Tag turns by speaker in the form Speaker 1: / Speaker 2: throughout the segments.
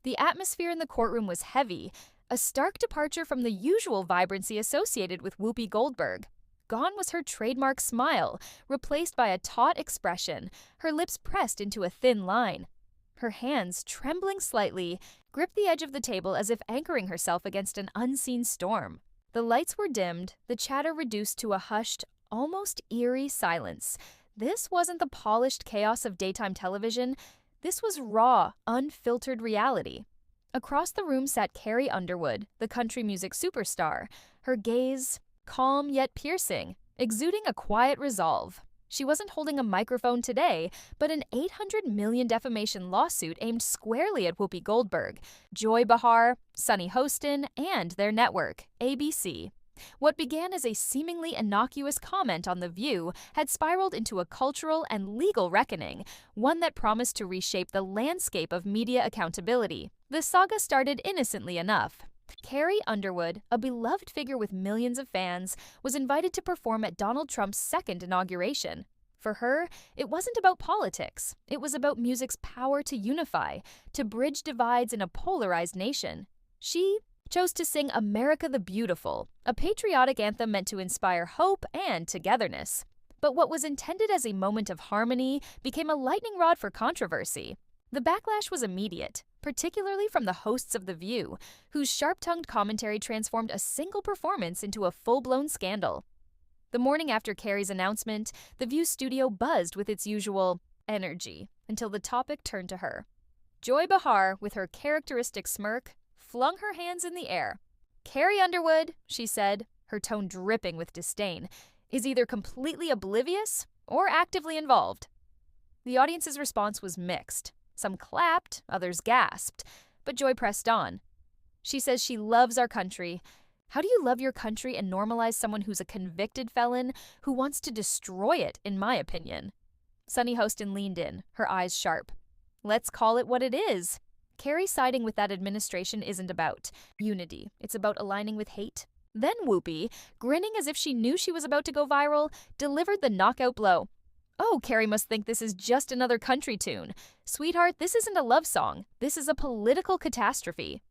Speaker 1: The atmosphere in the courtroom was heavy, a stark departure from the usual vibrancy associated with Whoopi Goldberg. Gone was her trademark smile, replaced by a taut expression, her lips pressed into a thin line. Her hands, trembling slightly, gripped the edge of the table as if anchoring herself against an unseen storm. The lights were dimmed, the chatter reduced to a hushed, almost eerie silence. This wasn't the polished chaos of daytime television. This was raw, unfiltered reality. Across the room sat Carrie Underwood, the country music superstar, her gaze calm yet piercing, exuding a quiet resolve. She wasn't holding a microphone today, but an $800 million defamation lawsuit aimed squarely at Whoopi Goldberg, Joy Behar, Sunny Hostin, and their network, ABC. What began as a seemingly innocuous comment on The View had spiraled into a cultural and legal reckoning, one that promised to reshape the landscape of media accountability. The saga started innocently enough. Carrie Underwood, a beloved figure with millions of fans, was invited to perform at Donald Trump's second inauguration. For her, it wasn't about politics. It was about music's power to unify, to bridge divides in a polarized nation. She chose to sing America the Beautiful, a patriotic anthem meant to inspire hope and togetherness. But what was intended as a moment of harmony became a lightning rod for controversy. The backlash was immediate, particularly from the hosts of The View, whose sharp-tongued commentary transformed a single performance into a full-blown scandal. The morning after Carrie's announcement, The View studio buzzed with its usual energy until the topic turned to her. Joy Behar, with her characteristic smirk, flung her hands in the air. "Carrie Underwood," she said, her tone dripping with disdain, "is either completely oblivious or actively involved." The audience's response was mixed. Some clapped, others gasped, but Joy pressed on. She says she loves our country. How do you love your country and normalize someone who's a convicted felon who wants to destroy it, in my opinion? Sunny Hostin leaned in, her eyes sharp. "Let's call it what it is. Carrie siding with that administration isn't about unity. It's about aligning with hate." Then Whoopi, grinning as if she knew she was about to go viral, delivered the knockout blow. "Oh, Carrie must think this is just another country tune. Sweetheart, this isn't a love song. This is a political catastrophe."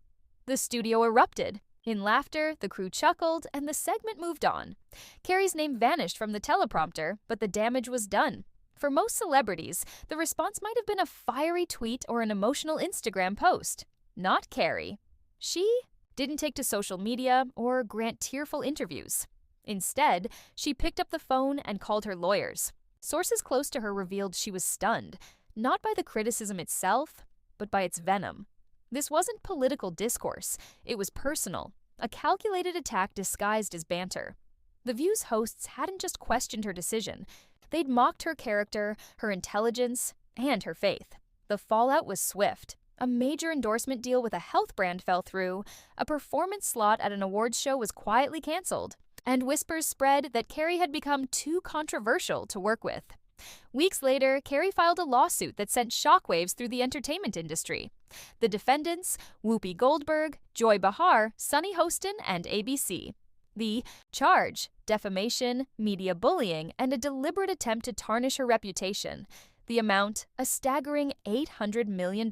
Speaker 1: The studio erupted. In laughter, the crew chuckled, and the segment moved on. Carrie's name vanished from the teleprompter, but the damage was done. For most celebrities, the response might have been a fiery tweet or an emotional Instagram post. Not Carrie. She didn't take to social media or grant tearful interviews. Instead, she picked up the phone and called her lawyers. Sources close to her revealed she was stunned, not by the criticism itself, but by its venom. This wasn't political discourse. It was personal, a calculated attack disguised as banter. The View's hosts hadn't just questioned her decision. They'd mocked her character, her intelligence, and her faith. The fallout was swift. A major endorsement deal with a health brand fell through, a performance slot at an awards show was quietly canceled, and whispers spread that Carrie had become too controversial to work with. Weeks later, Carrie filed a lawsuit that sent shockwaves through the entertainment industry. The defendants, Whoopi Goldberg, Joy Behar, Sunny Hostin, and ABC. The charge, defamation, media bullying, and a deliberate attempt to tarnish her reputation. The amount, a staggering $800 million.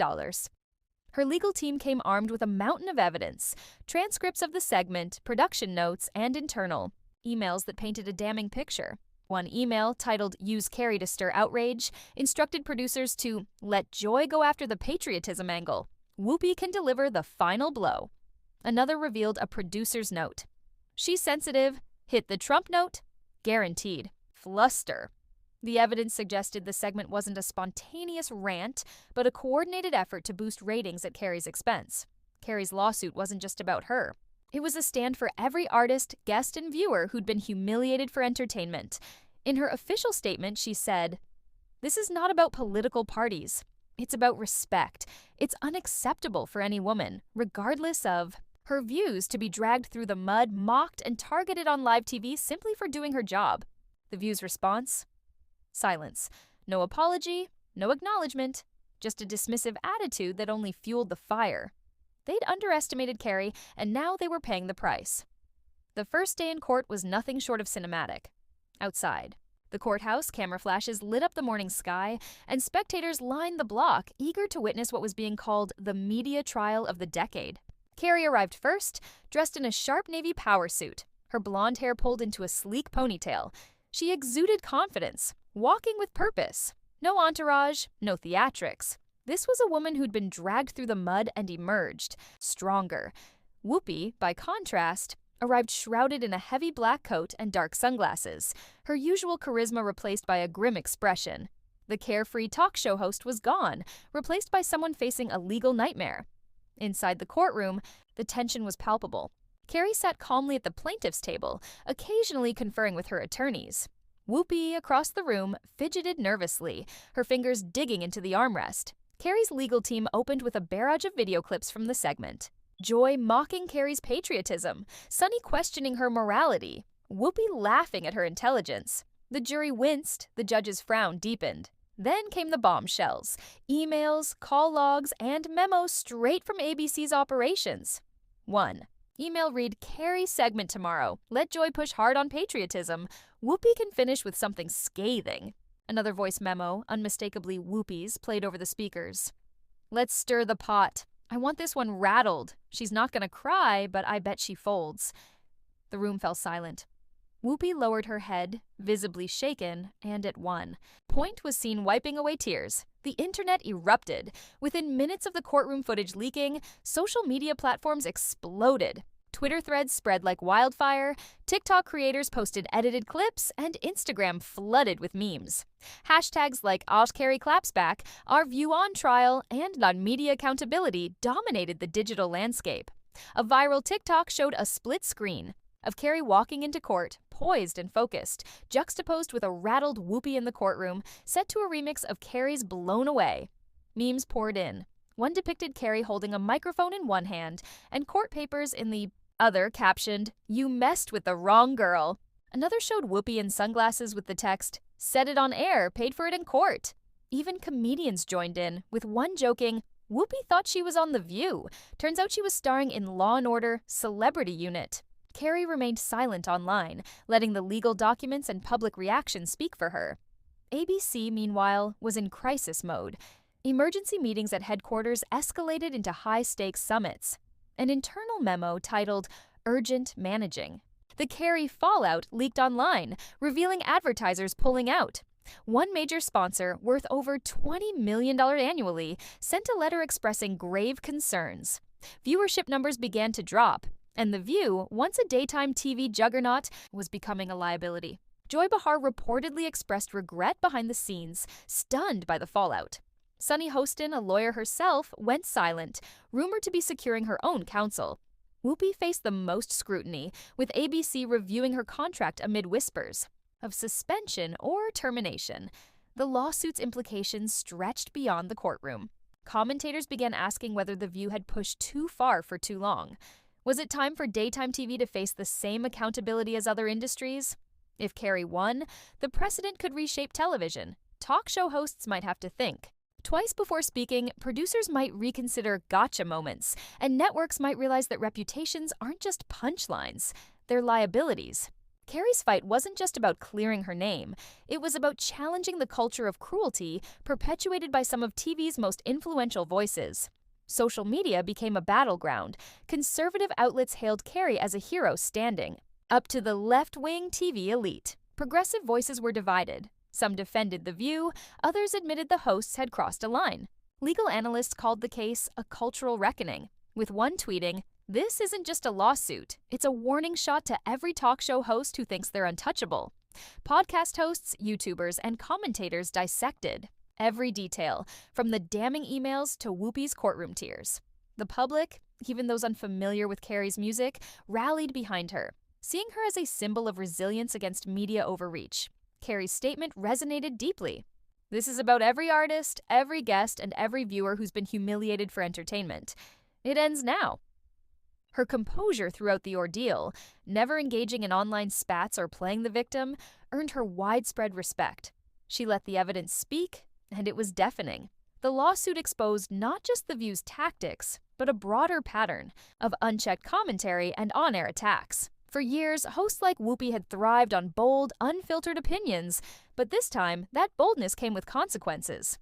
Speaker 1: Her legal team came armed with a mountain of evidence, transcripts of the segment, production notes, and internal emails that painted a damning picture. One email, titled "Use Carrie to Stir Outrage," instructed producers to let Joy go after the patriotism angle. Whoopi can deliver the final blow. Another revealed a producer's note. She's sensitive, hit the Trump note, guaranteed. Fluster. The evidence suggested the segment wasn't a spontaneous rant, but a coordinated effort to boost ratings at Carrie's expense. Carrie's lawsuit wasn't just about her. It was a stand for every artist, guest, and viewer who'd been humiliated for entertainment. In her official statement, she said, "This is not about political parties. It's about respect. It's unacceptable for any woman, regardless of her views, to be dragged through the mud, mocked, and targeted on live TV simply for doing her job." The View's response? Silence. No apology, no acknowledgement, just a dismissive attitude that only fueled the fire. They'd underestimated Carrie, and now they were paying the price. The first day in court was nothing short of cinematic. Outside, The courthouse camera flashes lit up the morning sky, and spectators lined the block, eager to witness what was being called the media trial of the decade. Carrie arrived first, dressed in a sharp navy power suit, her blonde hair pulled into a sleek ponytail. She exuded confidence, walking with purpose. No entourage, no theatrics. This was a woman who'd been dragged through the mud and emerged, stronger. Whoopi, by contrast, arrived shrouded in a heavy black coat and dark sunglasses, her usual charisma replaced by a grim expression. The carefree talk show host was gone, replaced by someone facing a legal nightmare. Inside the courtroom, the tension was palpable. Carrie sat calmly at the plaintiff's table, occasionally conferring with her attorneys. Whoopi, across the room, fidgeted nervously, her fingers digging into the armrest. Carrie's legal team opened with a barrage of video clips from the segment. Joy mocking Carrie's patriotism, Sunny questioning her morality, Whoopi laughing at her intelligence. The jury winced, the judge's frown deepened. Then came the bombshells, emails, call logs, and memos straight from ABC's operations. 1. Email read, Carrie segment tomorrow. Let Joy push hard on patriotism. Whoopi can finish with something scathing. Another voice memo, unmistakably Whoopi's, played over the speakers. Let's stir the pot. I want this one rattled. She's not gonna cry, but I bet she folds. The room fell silent. Whoopi lowered her head, visibly shaken, and it won. Point was seen wiping away tears. The internet erupted. Within minutes of the courtroom footage leaking, social media platforms exploded. Twitter threads spread like wildfire, TikTok creators posted edited clips, and Instagram flooded with memes. Hashtags like #Carrie claps back, our view on trial, and on media accountability dominated the digital landscape. A viral TikTok showed a split screen of Carrie walking into court, poised and focused, juxtaposed with a rattled Whoopi in the courtroom, set to a remix of Carrie's Blown Away. Memes poured in. One depicted Carrie holding a microphone in one hand and court papers in the other, captioned, "You messed with the wrong girl." Another showed Whoopi in sunglasses with the text, "Said it on air, paid for it in court." Even comedians joined in, with one joking, "Whoopi thought she was on The View. Turns out she was starring in Law & Order Celebrity Unit." Carrie remained silent online, letting the legal documents and public reaction speak for her. ABC, meanwhile, was in crisis mode. Emergency meetings at headquarters escalated into high-stakes summits. An internal memo titled Urgent Managing. The Carrie fallout leaked online, revealing advertisers pulling out. One major sponsor, worth over $20 million annually, sent a letter expressing grave concerns. Viewership numbers began to drop, and The View, once a daytime TV juggernaut, was becoming a liability. Joy Behar reportedly expressed regret behind the scenes, stunned by the fallout. Sunny Hostin, a lawyer herself, went silent, rumored to be securing her own counsel. Whoopi faced the most scrutiny, with ABC reviewing her contract amid whispers of suspension or termination. The lawsuit's implications stretched beyond the courtroom. Commentators began asking whether The View had pushed too far for too long. Was it time for daytime TV to face the same accountability as other industries? If Carrie won, the precedent could reshape television. Talk show hosts might have to think. Twice before speaking, producers might reconsider gotcha moments, and networks might realize that reputations aren't just punchlines, they're liabilities. Carrie's fight wasn't just about clearing her name, it was about challenging the culture of cruelty perpetuated by some of TV's most influential voices. Social media became a battleground. Conservative outlets hailed Carrie as a hero standing up to the left-wing TV elite. Progressive voices were divided. Some defended The View, others admitted the hosts had crossed a line. Legal analysts called the case a cultural reckoning, with one tweeting, "This isn't just a lawsuit, it's a warning shot to every talk show host who thinks they're untouchable." Podcast hosts, YouTubers, and commentators dissected every detail, from the damning emails to Whoopi's courtroom tears. The public, even those unfamiliar with Carrie's music, rallied behind her, seeing her as a symbol of resilience against media overreach. Carrie's statement resonated deeply. This is about every artist, every guest, and every viewer who's been humiliated for entertainment. It ends now. Her composure throughout the ordeal, never engaging in online spats or playing the victim, earned her widespread respect. She let the evidence speak, and it was deafening. The lawsuit exposed not just The View's tactics, but a broader pattern of unchecked commentary and on-air attacks. For years, hosts like Whoopi had thrived on bold, unfiltered opinions, but this time, that boldness came with consequences.